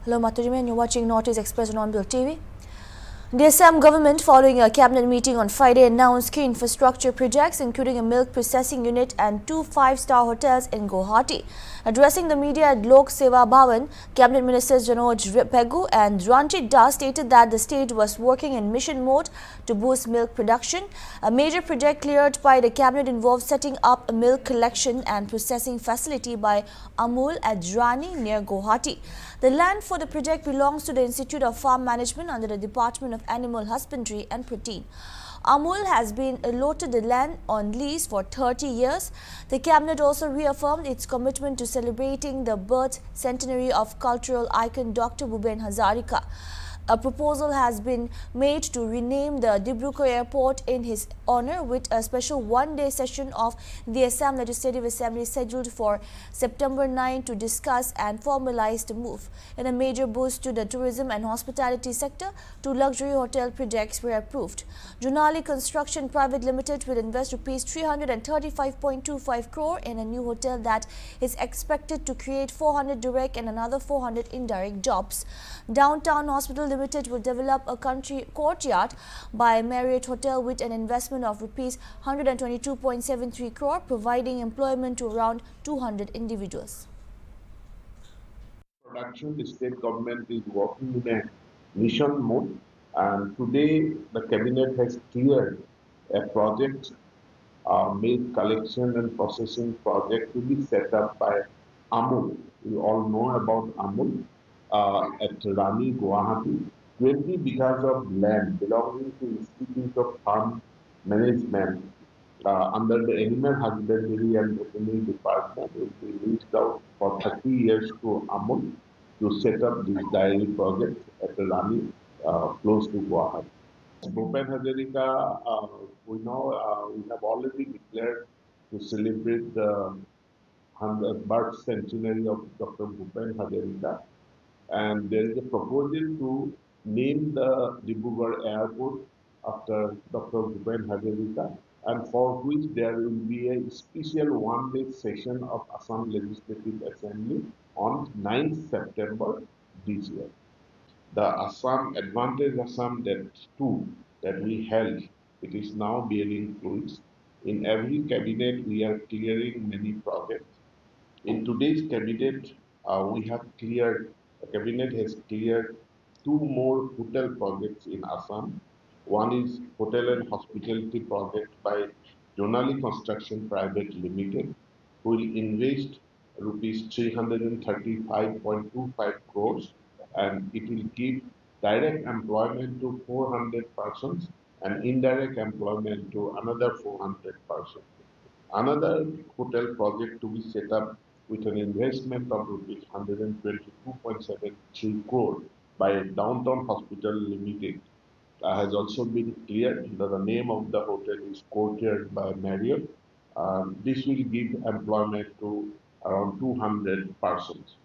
Hello, Maturime, and you're watching Northeast Express on Hornbilltv. The Assam government, following a cabinet meeting on Friday, announced key infrastructure projects including a milk processing unit and 2 5-star hotels in Guwahati. Addressing the media at Lok Seva Bhavan, Cabinet Ministers Janoj Pegu and Ranjit Das stated that the state was working in mission mode to boost milk production. A major project cleared by the cabinet involved setting up a milk collection and processing facility by Amul at Rani near Guwahati. The land for the project belongs to the Institute of Farm Management under the Department of Animal Husbandry and Protein. Amul has been allotted the land on lease for 30 years. The cabinet also reaffirmed its commitment to celebrating the birth centenary of cultural icon Dr. Bhupen Hazarika. A proposal has been made to rename the Dibrugarh airport in his honor, with a special one-day session of the Assam Legislative Assembly scheduled for September 9 to discuss and formalize the move. In a major boost to the tourism and hospitality sector, 2 luxury hotel projects were approved. Junali Construction Private Limited will invest Rs 335.25 crore in a new hotel that is expected to create 400 direct and another 400 indirect jobs. Downtown Hospital Limited will develop a country courtyard by Marriott Hotel with an investment of Rs 122.73 crore, providing employment to around 200 individuals. The state government is working in a mission mode, and today the cabinet has cleared a project, milk collection and processing project to be set up by Amul. We all know about Amul at Rani, Guwahati. 20 bighas of land belonging to Institute of Farm Management under the Animal Husbandry and Veterinary Department will be leased out for 30 years to Amul to set up this dairy project at Rani, close to Guwahati. Bhupen Hazarika, we know we have already declared to celebrate the 100th birth centenary of Dr. Bhupen Hazarika, and there is a proposal to name the Dibrugarh airport after Dr. Bhupen Hazarika, and for which there will be a special one-day session of Assam Legislative Assembly on 9th September this year. The Assam Advantage Assam that we held, it is now bearing fruits. In every cabinet, we are clearing many projects. In today's cabinet, the cabinet has cleared 2 more hotel projects in Assam. One is Hotel and Hospitality project by Junali Construction Private Limited, who will invest Rs 335.25 crores, and it will give direct employment to 400 persons and indirect employment to another 400 persons. Another hotel project to be set up with an investment of Rs 122.73 crore by Downtown Hospital Limited has also been cleared. The name of the hotel is Courtyard by Marriott. This will give employment to around 200 persons.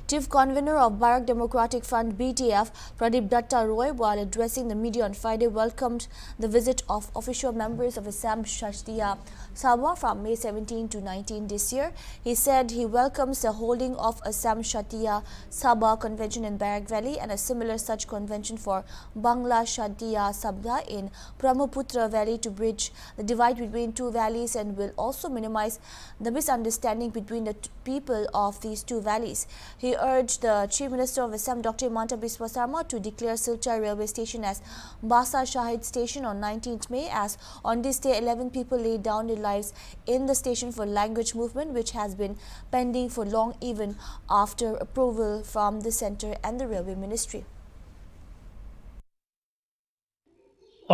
Chief Convener of Bharat Democratic Front BTF, Pradeep Datta Roy, while addressing the media on Friday, welcomed the visit of official members of Assam Kshatriya Sabha from May 17 to 19 this year. He said he welcomes the holding of Assam Kshatriya Sabha convention in Barak Valley and a similar such convention for Bangla Kshatriya Sabha in Brahmaputra Valley to bridge the divide between 2 valleys and will also minimize the misunderstanding between the people of these 2 valleys. He urged the Chief Minister of Assam, Dr. Himanta Biswa Sarma, to declare Silchar railway station as Basa Shahid station on 19th May, as on this day 11 people laid down their lives in the station for language movement, which has been pending for long even after approval from the centre and the railway ministry.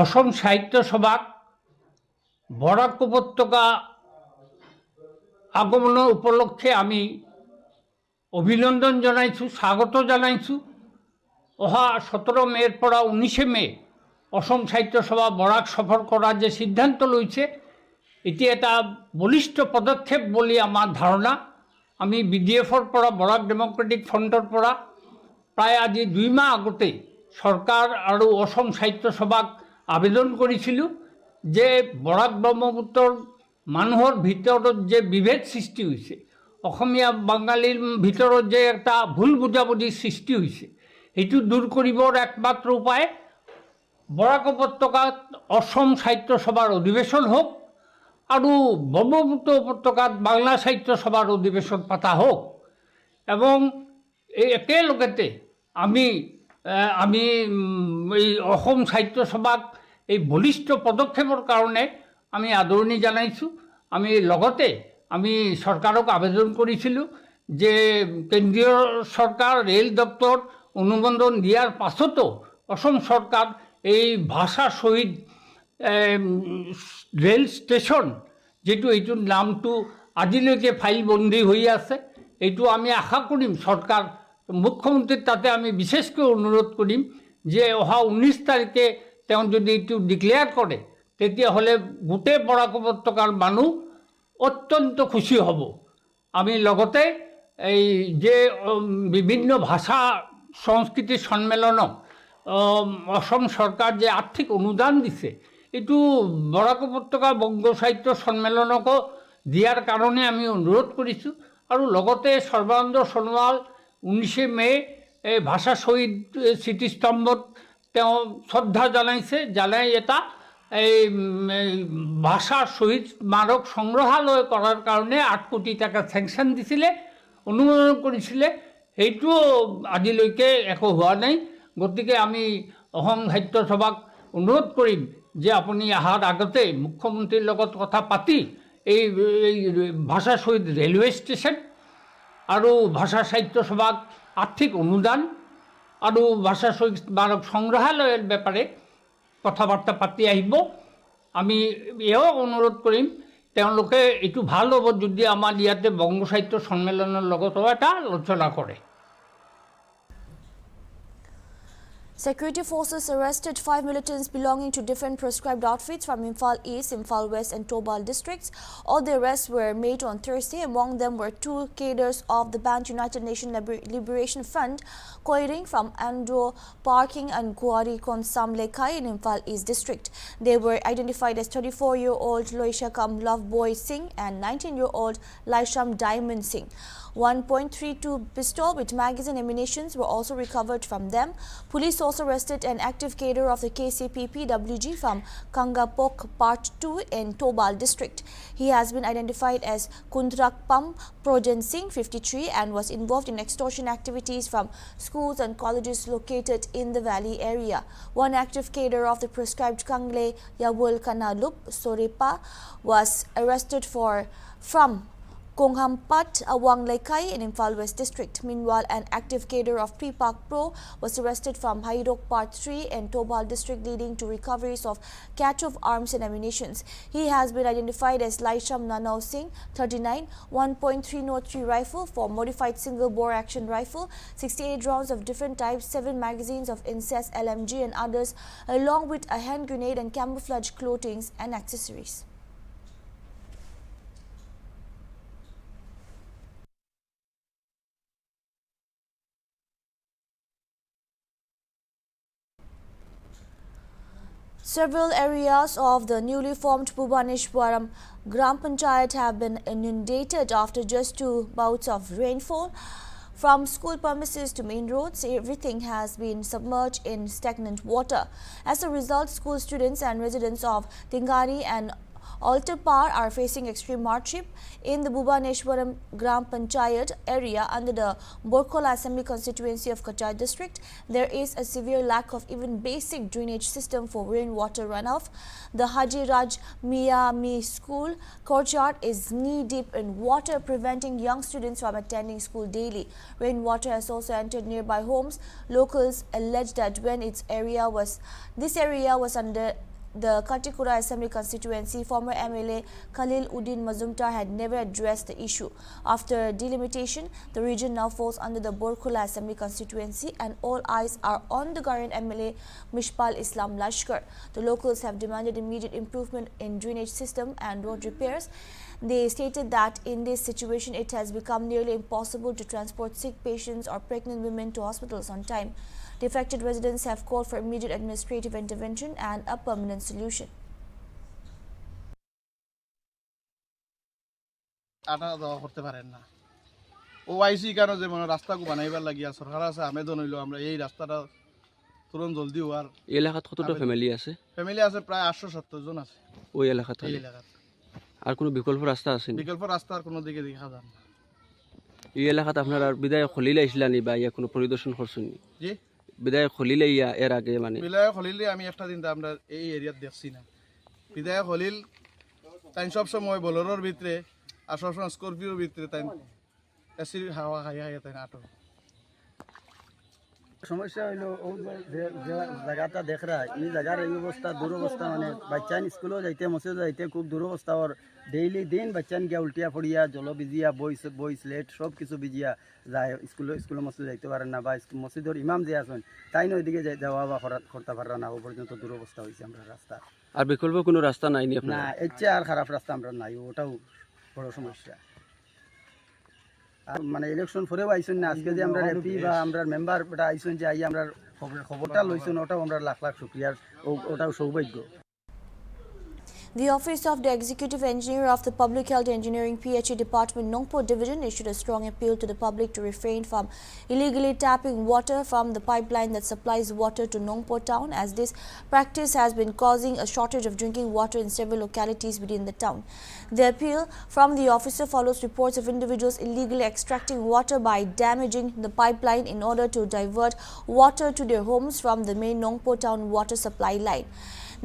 অসম সাহিত্য সভা বরাক উপত্যকা আগমনের উপলক্ষে আমি অভিনন্দন জানাইছোঁ, স্বাগত জানাইছোঁ। অহা 17 মেৰ পৰা 19 মে অসম সাহিত্য সভা বৰাক সফৰ কৰাৰ যে সিদ্ধান্ত লৈছে, এটি এটা বলিষ্ঠ পদক্ষেপ বুলি আমাৰ ধাৰণা। আমি বিডিএফৰ পৰা, বৰাক ডেমক্ৰেটিক ফ্ৰণ্টৰ পৰা প্ৰায় আজি 2 মাহ আগতে চৰকাৰ আৰু অসম সাহিত্য সভাক আবেদন কৰিছিলোঁ যে বৰাক ব্ৰহ্মপুত্ৰৰ মানুহৰ ভিতৰত যে বিভেদ সৃষ্টি হৈছে, অসমীয়া বাঙালিৰ ভিতৰত যে এটা ভুল বুজাবুজিৰ সৃষ্টি হৈছে এইটো দূৰ কৰিবৰ একমাত্ৰ উপায় বৰাক উপত্যকাত অসম সাহিত্য সভাৰ অধিৱেশন হোক আৰু ব্ৰহ্মপুত্ৰ উপত্যকাত বাংলা সাহিত্য সভাৰ অধিৱেশন পাতা হোক এবং এই একেলগতে আমি এই অসম সাহিত্য সভাক এই বলিষ্ঠ পদক্ষেপৰ কাৰণে আমি আদৰণি জনাইছোঁ। আমি লগতে আমি চৰকাৰক আবেদন কৰিছিলোঁ যে কেন্দ্ৰীয় চৰকাৰ ৰেল দপ্তৰ অনুমোদন দিয়াৰ পাছতো অসম চৰকাৰ এই ভাষা শহীদ ৰেল ষ্টেচন যেটো এইটোৰ নামটো আজিলৈকে ফাইলবন্দী হৈ আছে, এইটো আমি আশা কৰিম চৰকাৰ মুখ্যমন্ত্ৰীৰ তাতে আমি বিশেষকৈ অনুৰোধ কৰিম যে অহা 19 তাৰিখে তেওঁ যদি এইটো ডিক্লেয়াৰ কৰে তেতিয়াহ'লে গোটেই বৰাক উপত্যকাৰ মানুহ অত্যন্ত খুশি হ'ব। আমি লগতে এই যে বিভিন্ন ভাষা সংস্কৃতি সন্মিলনক অসম চৰকাৰ যে আৰ্থিক অনুদান দিছে এইটো বৰাক উপত্যকা বংগ সাহিত্য সন্মিলনকো দিয়াৰ কাৰণে আমি অনুৰোধ কৰিছোঁ। আৰু লগতে সৰ্বানন্দ সোণোৱাল 19 মে এই ভাষা শহীদ স্মৃতিস্তম্ভত তেওঁ শ্ৰদ্ধা জনাইছে, জনাই এটা এই ভাষা শহীদ স্মাৰক সংগ্ৰহালয় কৰাৰ কাৰণে 8 কোটি টাকা চেংচন দিছিলে, অনুমোদন কৰিছিলে, সেইটো আজিলৈকে একো হোৱা নাই। গতিকে আমি অসম সাহিত্য সভাক অনুৰোধ কৰিম যে আপুনি অহাৰ আগতে মুখ্যমন্ত্ৰীৰ লগত কথা পাতি এই ভাষা শহীদ ৰেলৱে ষ্টেচন আৰু ভাষা সাহিত্য সভাক আৰ্থিক অনুদান আৰু ভাষা শহীদ স্মাৰক সংগ্ৰহালয়ৰ ব্যাপাৰে কথা-বাৰ্তা পাতি আহিব। আমি এও অনুৰোধ কৰিম তেওঁলোকে এইটো ভাল হ'ব যদি আমাৰ ইয়াতে বংগ সাহিত্য সন্মিলনৰ লগতো এটা আলোচনা কৰে। Security forces arrested 5 militants belonging to different proscribed outfits from Imphal East, Imphal West and Tobal districts. All the arrests were made on Thursday. Among them were 2 cadres of the banned United Nations Liberation Front, coiring from Andro Parking and Guwahati Konsam Lekai in Imphal East district. They were identified as 34-year-old Loishakam Loveboy Singh and 19-year-old Laisham Diamond Singh. 1.32 pistol with magazine ammunitions were also recovered from them. Police also arrested an active cadre of the KCPP-WG from Kangapok Part 2 in Tobal district. He has been identified as Kundrakpam Projan Singh, 53, and was involved in extortion activities from schools and colleges located in the valley area. One active cadre of the proscribed Kangle Yawul Kanalup Sorepa was arrested from Konghampat Awang Lekai in Imphal West district. Meanwhile, an active cadre of Pre-Pak Pro was arrested from Hairok Part 3 in Tobal district, leading to recoveries of catch of arms and ammunitions. He has been identified as Laisham Nanau Singh, 39, 1.303 rifle for modified single-bore action rifle, 68 rounds of different types, 7 magazines of incest LMG and others, along with a hand grenade and camouflage clothing and accessories. Several areas of the newly formed Bhubaneswaram Gram Panchayat have been inundated after just 2 bouts of rainfall. From school premises to main roads, everything has been submerged in stagnant water. As a result, school students and residents of Tingari and Altapar are facing extreme hardship. In the Bhubaneswaram Gram Panchayat area under the Borkola Assembly constituency of Cachar district, there is a severe lack of even basic drainage system for rainwater runoff. The Haji Raj Miyami school courtyard is knee-deep in water, preventing young students from attending school daily. Rainwater has also entered nearby homes. Locals allege that when this area was under the Katikura Assembly constituency, former MLA Khalil Uddin Mazumdar had never addressed the issue. After delimitation, the region now falls under the Borkula Assembly constituency and all eyes are on the current MLA Mishpal Islam Lashkar. The locals have demanded immediate improvement in drainage system and road repairs. They stated that in this situation, it has become nearly impossible to transport sick patients or pregnant women to hospitals on time. The affected residents have called for immediate administrative intervention and a permanent solution. আটা দেওয়া করতে পারেন না OIC কারণে যে মানে রাস্তাকে বানাইবার লাগিয়া সরকার আছে আবেদন হইলো আমরা এই রাস্তাটা তুরন্ত জলদি হওয়ার। এই এলাকাত কতটা ফ্যামিলি আছে? ফ্যামিলি আছে প্রায় 870 জন আছে ওই এলাকাত। এই এলাকাত। আর কোনো বিকল্প রাস্তা আছে? বিকল্প রাস্তা আর কোনো দিকে দেখা যায় না। এই এলাকাত আপনার আর বিদায় খলিলে আইসলানি বা ইয়া কোনো পরিদর্শন করছেন? জি বিদায় খলিলে ইয়া এর আগে মানে বিদায় খলিলে আমি একটা দিন আমরা এই এরিয়াত দেখছি না। বিদায় খলিল তাই সব সময় বোলেরোর ভিতরে আর সবসময় স্করপিওর ভিতরে তাই এসির হাওয়া খাইয়া খাইয়া তাই নাটক। সমস্যা হইলো যে জায়গাটা দেখরা এই জায়গার এই অবস্থা দুরবস্থা মানে বাচ্চান স্কুলেও যাইতে মসজিদও যাইতে খুব দুরবস্থা। ওর ডেইলি দিন বাচ্চান গিয়া উল্টিয়া পড়িয়া জল ভিজিয়া বই স্লেট সব কিছু ভিজিয়া যায় স্কুলে মসজিদ যাইতে পারেন না বা মসজিদের ইমাম যে আছেন তাই না ওইদিকে যাওয়া বা করতে পারেন না। ও পর্যন্ত দুরবস্থা হয়েছে আমরা রাস্তা। আর বিকল্প কোনো রাস্তা নাই নি আপনার? না এর চেয়ে আর খারাপ রাস্তা আমরা নাই, ওটাও বড় সমস্যা। আর মানে ইলেকশন পরেও আইসুন না, আজকে যে আমরা এমপি বা আমরা মেম্বার ওটা আইসুন যে আই আমরা খবরটা লইছুন, ওটাও আমরা লাখ লাখ শুক্রিয়ার, ওটাও সৌভাগ্য। The Office of the Executive Engineer of the Public Health Engineering PHE Department Nongpo Division issued a strong appeal to the public to refrain from illegally tapping water from the pipeline that supplies water to Nongpo town, as this practice has been causing a shortage of drinking water in several localities within the town. The appeal from the officer follows reports of individuals illegally extracting water by damaging the pipeline in order to divert water to their homes from the main Nongpo town water supply line.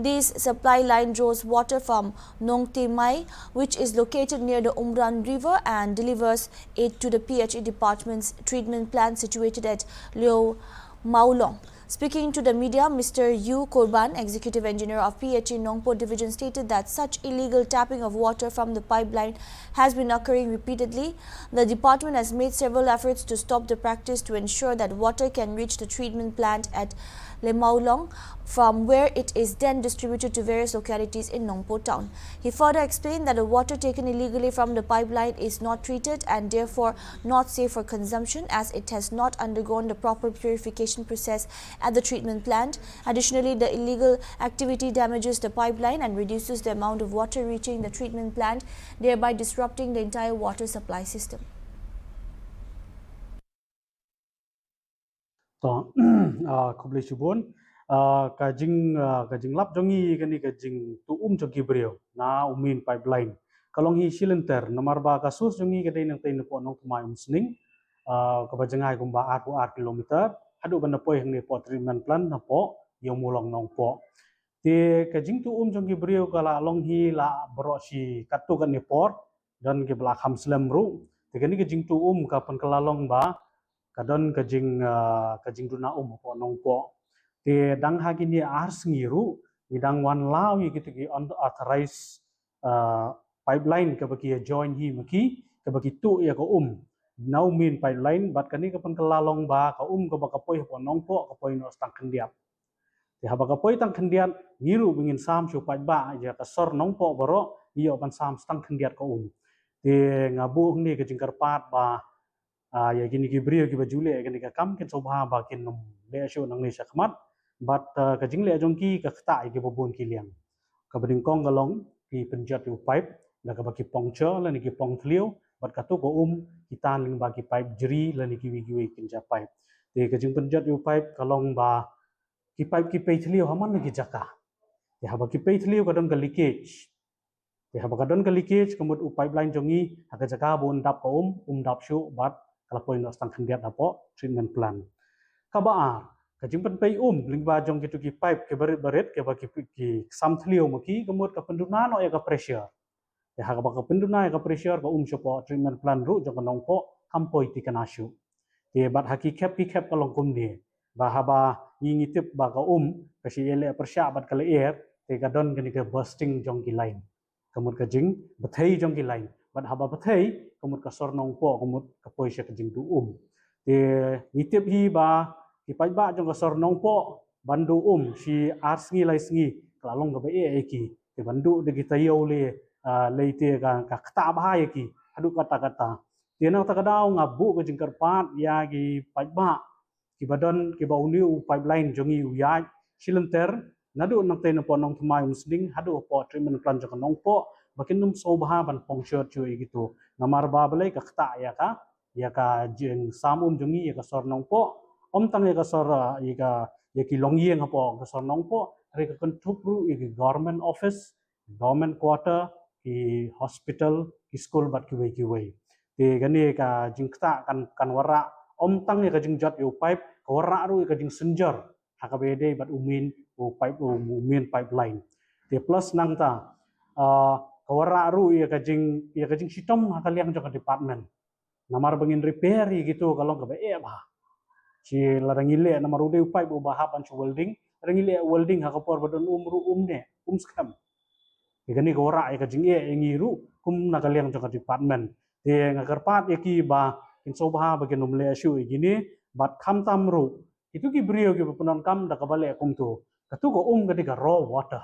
This supply line draws water from Nongte Mai, which is located near the Umran River, and delivers it to the PHE department's treatment plant situated at Leo Maulong. Speaking to the media, Mr. Yu Korban, Executive Engineer of PHE Nongpo Division, stated that such illegal tapping of water from the pipeline has been occurring repeatedly. The department has made several efforts to stop the practice to ensure that water can reach the treatment plant at Lemaulong, from where it is then distributed to various localities in Nongpo town. He further explained that the water taken illegally from the pipeline is not treated and therefore not safe for consumption, as it has not undergone the proper purification process at the treatment plant. Additionally, the illegal activity damages the pipeline and reduces the amount of water reaching the treatment plant, thereby disrupting the entire water supply system. Kubli subon kajing lap jongi kani kajing tuum jogi brio na umin pipeline kalong hi silinter nomor ba kasus jongi kadai nang tai nepo nong tumai umsning kabajengai kumba 8 kilometer adu bana poi hang ne po treatment plant na po yomulong nong po te kajing tuum jongi brio kala long hi la bro si katu kan ne port dan ke belakam slam ru te kani kajing tuum kapan kalalong ba kadon kajing duna po nong po te dang hagini ars ngiru idang wan lawi gitu ki authorized pipeline ka bagi join hi maki ka bagi tu ya ko now min pipeline bat kani kapan kelalong ba ka ka baka poi po nong po ka poi no stang kendiap te ha baka poi tang kendiat ngiru bingin sam su pai ba ya ka sor nong po boro iyo pan sam stang kendiat ko te ngabu ni ka jingkar pat ba ya gini gibrio ki bajule gini ka kam ken sobha ba kin nom le sho nang ni sakmat bat ka jingle jongki ka khta ki bobon ki liang ka bading kong galong ki penjat yu pipe la ka baki puncture la ni ki pong thlio bat ka to ko kitan ling ba ki pipe jri la ni ki wi kin ja pipe te ka jing penjat yu pipe kalong ba ki pipe ki pe thlio haman ni ki jaka te ha ba ki pe thlio ka dong ka leakage te ha ba ka dong ka leakage kamut u pipeline jongi ha ka jaka bon dap ko dap shu bat kalau poin nak stang kendiat apa treatment plan kabar kajing pen pay lingba jong gitu ki pipe ke barit ke bagi ki samthlio maki kemut ka penduna no ya ka pressure ya ha ka penduna ya ka pressure ka sopo treatment plan ru jong nong po kampoi ti kanashu te bat haki kep kalong kum ni ba haba ngitip ba ka kasi ele persya bat kale air te ka don kani ka bursting jong ki line kemut kajing bethai jong ki line bat haba bethai kemut ka sor nong po kemut ka poi sya kajing tu te ngitip hi ba ki pai ba jong ka sor nong po bandu si ars ngi lai sngi kalalong ka ba ki te bandu de ki tayo le leite ka kata ba ki adu kata te na ta kadau ngabu ka jing karpat ya ki pai ba ki badon ki ba uniu pipeline jongi uya silenter nadu nang te na po nong thmai musling hadu po treatment plan jong nong po bakin num sobha ban pongshur chu gitu namar ba balai ka kata ya ka ya ka jeng sam jungi ya ka sor nong po tang ya ka sor ya ki longyeng hapo ka sor nong po re ka kontup ru ya ki government office government quarter ki hospital ki school bat ki wei te gani ka jingta kan wara tang ya ka jing jot yo pipe ka wara ru ya ka jing senjor hakabede bat umin umin pipeline te plus nang ta kawara ru ya kajing sitom hakaliang jok department namar bangin repair gitu kalau ke ba si larangile namar ude upai bu bahap an welding larangile welding hakapor badon umne scam igani kawara ya kajing ngiru kum nakaliang jok department te ngakarpat ya ki ba inso bah bagian umle asu igini bat kham tamru itu ki brio ki penon kam da kabale kum tu katu ko gadi ka raw water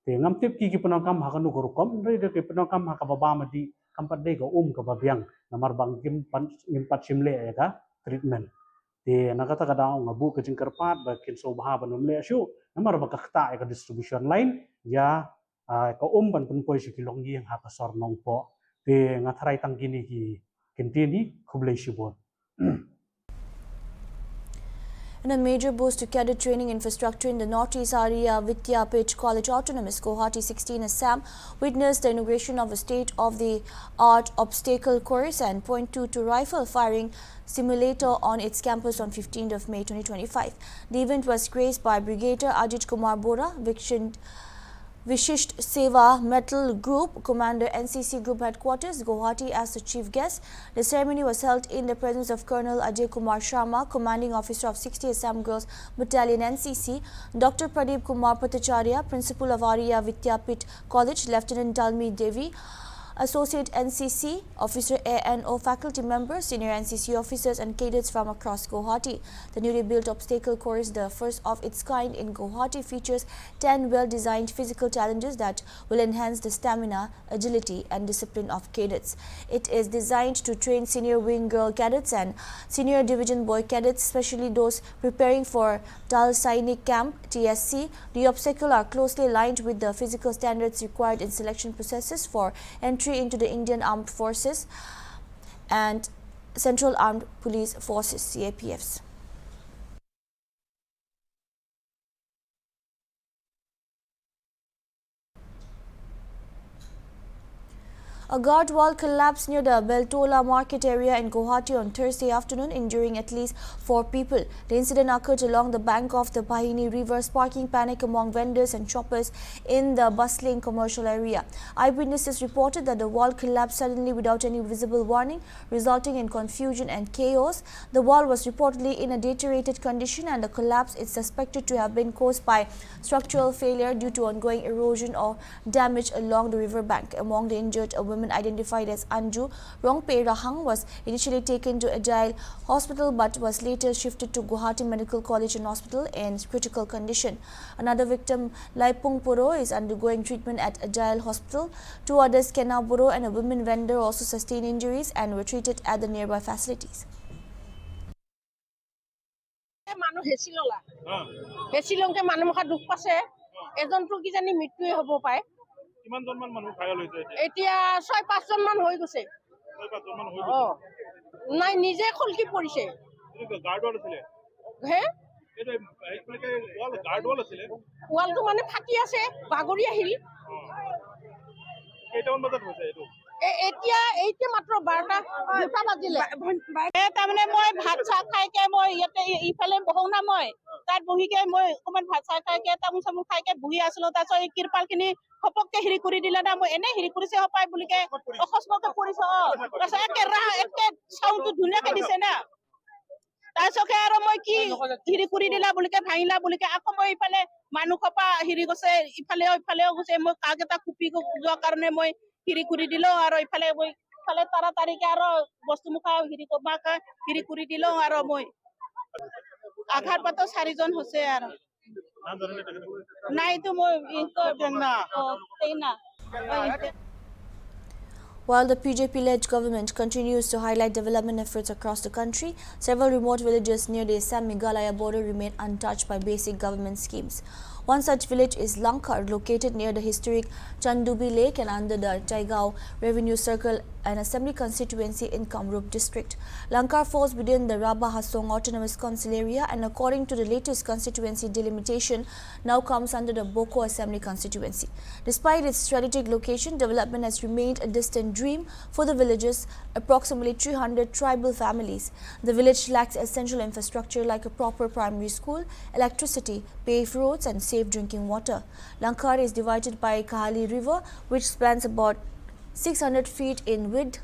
te ngam tip ki penangkam hakanu korukom re de penangkam hakababa madi kampat de ko ka babiang namar bang kim pat simle ya ka treatment te nakata kada ngabu ke jingkerpat bakin so baha banum le shu namar bakakta ya ka distribution line ya ka ban penpoi sikilong yang hakasor nongpo te ngatrai tangkini ki kentini kublai shibon. In a major boost to cadet training infrastructure in the Northeast area, Vidyapit College Autonomous Guwahati 16 Assam witnessed the inauguration of a state-of-the-art obstacle course and .22 rifle firing simulator on its campus on 15th of May 2025. The event was graced by Brigadier Ajit Kumar Bora, Vishisht Seva Metal Group Commander, NCC Group Headquarters, Guwahati, as the chief guest. The ceremony was held in the presence of Colonel Ajay Kumar Sharma, Commanding Officer of 60 Assam Girls Battalion NCC, Dr. Pradeep Kumar Patacharya, Principal of Arya Vidyapit College, Lieutenant Dalmi Devi, Associate NCC Officer ANO, faculty members, senior NCC officers and cadets from across Guwahati. The newly built obstacle course, the first of its kind in Guwahati, features 10 well-designed physical challenges that will enhance the stamina, agility and discipline of cadets. It is designed to train senior wing girl cadets and senior division boy cadets, especially those preparing for Tal Sainik Camp TSC. The obstacles are closely aligned with the physical standards required in selection processes for entry into the Indian Armed Forces and Central Armed Police Forces (CAPFs). A guard wall collapsed near the Beltola market area in Guwahati on Thursday afternoon, injuring at least 4 people. The incident occurred along the bank of the Bahini River, sparking panic among vendors and shoppers in the bustling commercial area. Eyewitnesses reported that the wall collapsed suddenly without any visible warning, resulting in confusion and chaos. The wall was reportedly in a deteriorated condition, and the collapse is suspected to have been caused by structural failure due to ongoing erosion or damage along the riverbank. Among the injured, a woman identified as Anju Rongpe Rahang was initially taken to Agile Hospital but was later shifted to Guwahati Medical College and Hospital in critical condition. Another victim, Laipung Puro, is undergoing treatment at Agile Hospital. 2 others, Kena Puro and a women vendor, also sustained injuries and were treated at the nearby facilities. কিমান জন মান মানুহ ঘায়াল হৈছে এতিয়া 6-5 জন মান হৈ গৈছে 6-5 জন মান হৈ গৈছে নাই নিজে খলকি পৰিছে গাৰ্ড ওয়াল আছিল হে এটা এইফালে ওয়াল গাৰ্ড ওয়াল আছিল ওয়ালটো মানে ফাটি আছে বাগৰি আহিল কেইটামান বজাত হৈছে এইটো এতিয়া এইতে মাত্ৰ 12টা বাজিলে তাৰমানে মই ভাত চাহ খাইকে মই ইয়াতে ইফালে বহো না মই তাত বহিকে মই অকমান ভাত চাহ খাইকে তামোল চামোল খাইকে বহি আছিলো তাৰপিছত এই কিৰপালখিনি খপককে হিৰি কৰি দিলে না মই এনে হিৰি কৰিছে হপাই বুলিকে অকস্মাতে পৰিছে তাৰপিছত একে সাউণ্ডটো ধুনীয়াকে দিছে না তাৰপিছত আৰু মই কি হিৰি কৰি দিলা বুলিকে ভাঙিলা বুলিকে আকৌ মই ইফালে মানুহ খপা হিৰি গৈছে ইফালেও গৈছে মই কাগ এটা কুপি যোৱা কাৰণে মই হিৰি কৰি দিলো আৰু ইফালে মই ইফালে তাৰাতাৰিকে আৰু বস্তু মুখা হিৰি কৰি দিলো আৰু মই আঘাতপ্ৰাপ্ত 4 জন হৈছে আৰু নাই তো মই While the BJP-led government continues to highlight development efforts across the country, several remote villages near the Assam-Meghalaya border remain untouched by basic government schemes. One such village is Lankar, located near the historic Chandubi Lake and under the Taigao Revenue Circle and Assembly constituency in Kamrup district. Lankar falls within the Rabah Hasong Autonomous Council area and according to the latest constituency delimitation now comes under the Boko Assembly constituency. Despite its strategic location, development has remained a distant dream for the village's approximately 300 tribal families. The village lacks essential infrastructure like a proper primary school, electricity, paved roads and safe drinking water. Lankar is divided by Kahali River, which spans about 600 feet in width.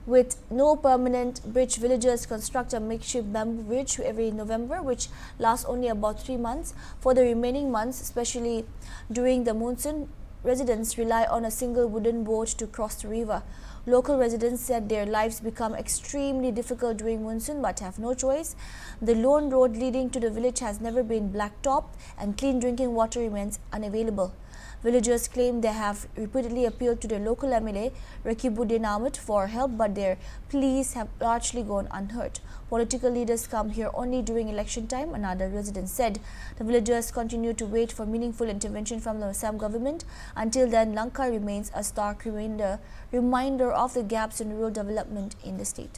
With no permanent bridge, villagers construct a makeshift bamboo bridge every November, which lasts only about 3 months. For the remaining months, especially during the monsoon, residents rely on a single wooden boat to cross the river. Local residents said their lives become extremely difficult during monsoon but have no choice. The lone road leading to the village has never been blacktopped and clean drinking water remains unavailable. Villagers claim they have repeatedly appealed to the local MLA, Rakibuddin Ahmed, for help, but their pleas have largely gone unheard. Political leaders come here only during election time, another resident said. The villagers continue to wait for meaningful intervention from the Assam government. Until then, Lankar remains a stark reminder of the gaps in rural development in the state.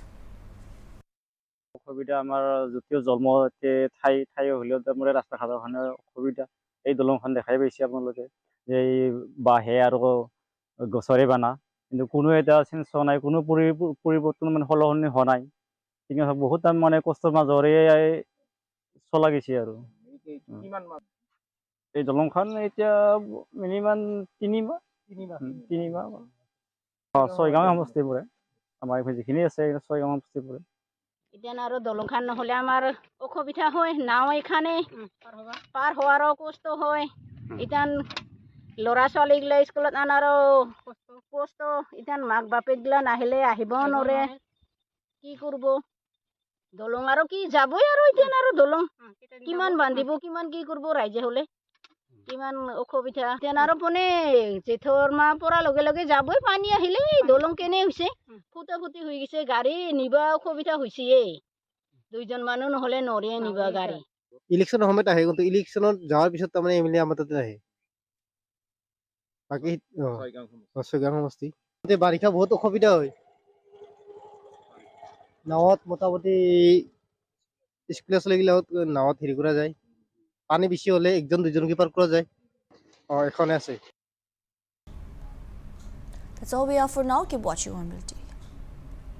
অসুবিধা আমাৰ যদিও জন্মতে ঠাই হ'লেও তাৰমানে ৰাস্তা ঘাটৰ কাৰণে অসুবিধা এই দলংখন দেখাই পাইছে আপোনালোকে যে এই বাঁহে আৰু গছৰে বানা কিন্তু কোনো এটা চেঞ্জ হোৱা নাই কোনো পৰিৱৰ্তন মানে সলনি হোৱা নাই কিন্তু বহুত মানে কষ্টৰ মাজৰে চলা গৈছে আৰু এই দলংখন এতিয়া মিনিমাম 3 মাহ 6 গাঁও সমষ্টি পৰে আমাৰ যিখিনি আছে 6 গাঁও সমষ্টি পৰে এতিয়া আৰু দলংখান নহ'লে আমাৰ অসুবিধা হয় নাও এখানে পাৰ হোৱাৰো কষ্ট হয় ইতান ল'ৰা ছোৱালীগিলা স্কুলত আনাৰো কষ্ট ইতান মাক বাপেকগিলা নাহিলে আহিব নোৱাৰে কি কৰিব দলং আৰু কি যাবই আৰু ইতান আৰু দলং কিমান বান্ধিব কিমান কি কৰিব ৰাইজে হ'লে কিমান অসুবিধা ইতান আৰু পনে জেঠৰ মাহ পৰা লগে লগে যাবই পানী আহিলে দলং কেনে হৈছে ফুটি হৈ গৈছে গাড়ী নিবা অসুবিধা হৈছে দুইজন মানুহ নহ'লে নৰে নিবা গাড়ী ইলেকশ্যনৰ সময়ত আহে কিন্তু ইলেকশ্যনত যাৱাৰ পিছত তাৰমানে এমএলএ আমাৰ তাতে আহে বাকী ছয়গাঁও সমষ্টি বাৰিষা বহুত অসুবিধা হয় নাৱত মোটামুটি স্কুলীয়া ছোৱালীগিলাকত নাৱত হেৰি কৰা যায় পানী বেছি হ'লে একজন দুজনকে পাৰ কৰা যায় এখনে আছে That's all we have for now. Keep watching Hornbilltv.